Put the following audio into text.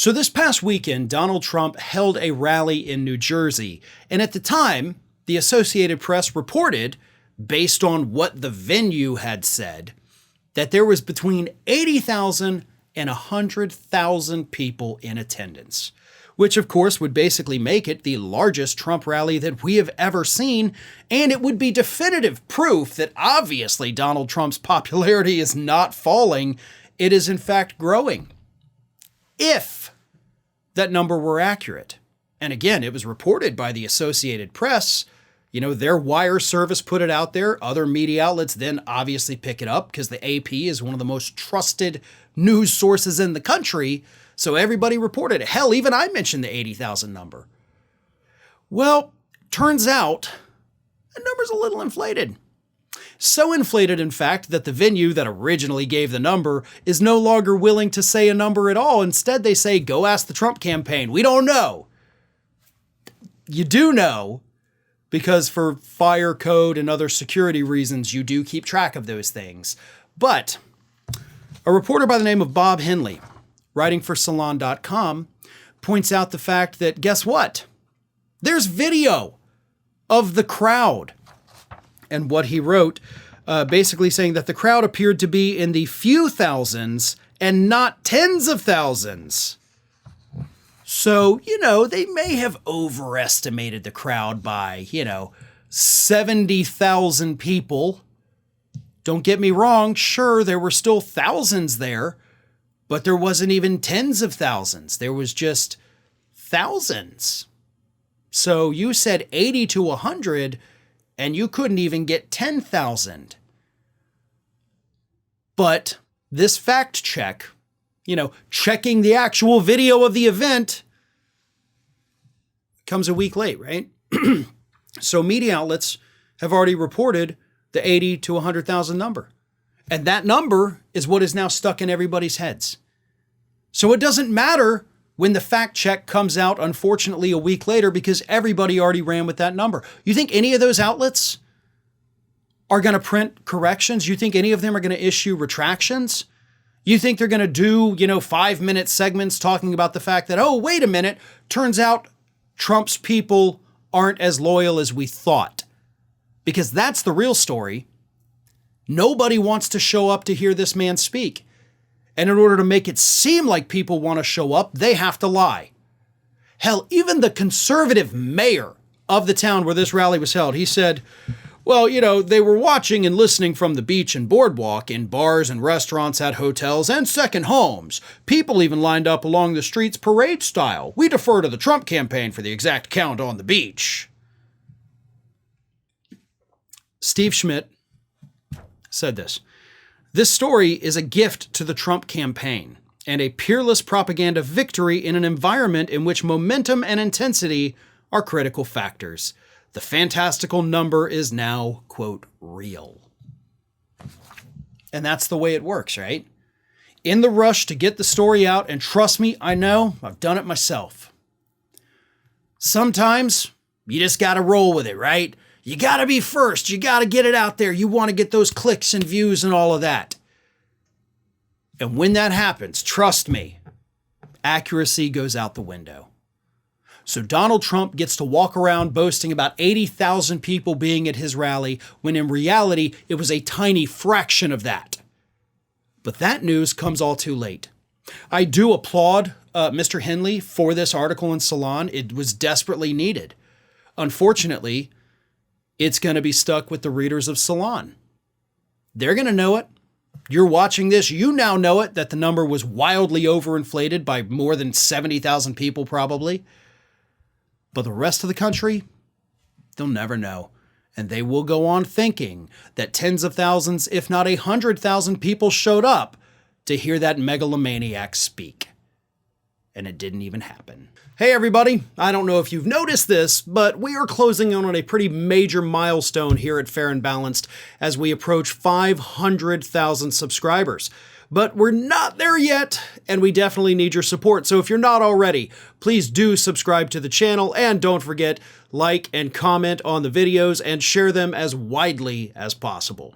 So this past weekend, Donald Trump held a rally in New Jersey. And at the time, the Associated Press reported, based on what the venue had said, that there was between 80,000 and 100,000 people in attendance, which of course would basically make it the largest Trump rally that we have ever seen. And it would be definitive proof that obviously Donald Trump's popularity is not falling. It is in fact growing. If that number were accurate. And again, it was reported by the Associated Press. You know, their wire service put it out there. Other media outlets then obviously pick it up because the AP is one of the most trusted news sources in the country. So everybody reported it. Hell, even I mentioned the 80,000 number. Well, turns out the number's a little inflated. So inflated, in fact, that the venue that originally gave the number is no longer willing to say a number at all. Instead, they say, go ask the Trump campaign. We don't know. You do know, because for fire code and other security reasons, you do keep track of those things. But a reporter by the name of Bob Henley, writing for Salon.com, points out the fact that, guess what? There's video of the crowd. And what he wrote, basically saying that the crowd appeared to be in the few thousands and not tens of thousands. So, you know, they may have overestimated the crowd by, 70,000 people. Don't get me wrong. Sure, there were still thousands there, but there wasn't even tens of thousands. There was just thousands. So you said 80 to 100, and you couldn't even get 10,000. But this fact check, checking the actual video of the event, comes a week late, right? So media outlets have already reported the 80 to 100,000 number. And that number is what is now stuck in everybody's heads. So it doesn't matter when the fact check comes out, unfortunately, a week later, because everybody already ran with that number. You think any of those outlets are going to print corrections? You think any of them are going to issue retractions? You think they're going to do, 5-minute segments talking about the fact that, oh, wait a minute, turns out Trump's people aren't as loyal as we thought? Because that's the real story. Nobody wants to show up to hear this man speak. And in order to make it seem like people want to show up, they have to lie. Hell, even the conservative mayor of the town where this rally was held, he said, well, they were watching and listening from the beach and boardwalk in bars and restaurants, at hotels and second homes. People even lined up along the streets parade style. We defer to the Trump campaign for the exact count on the beach. Steve Schmidt said this. This story is a gift to the Trump campaign and a peerless propaganda victory in an environment in which momentum and intensity are critical factors. The fantastical number is now, quote, real. And that's the way it works, right? In the rush to get the story out, and trust me, I know, I've done it myself. Sometimes you just got to roll with it, right? You got to be first. You got to get it out there. You want to get those clicks and views and all of that. And when that happens, trust me, accuracy goes out the window. So Donald Trump gets to walk around boasting about 80,000 people being at his rally, when in reality, it was a tiny fraction of that. But that news comes all too late. I do applaud Mr. Henley for this article in Salon. It was desperately needed. Unfortunately, it's going to be stuck with the readers of Salon. They're going to know it. You're watching this. You now know it, that the number was wildly overinflated by more than 70,000 people probably. But the rest of the country, they'll never know. And they will go on thinking that tens of thousands, if not 100,000 people showed up to hear that megalomaniac speak. And it didn't even happen. Hey everybody, I don't know if you've noticed this, but we are closing in on a pretty major milestone here at Fair and Balanced as we approach 500,000 subscribers. But we're not there yet, and we definitely need your support. So if you're not already, please do subscribe to the channel, and don't forget, like and comment on the videos and share them as widely as possible.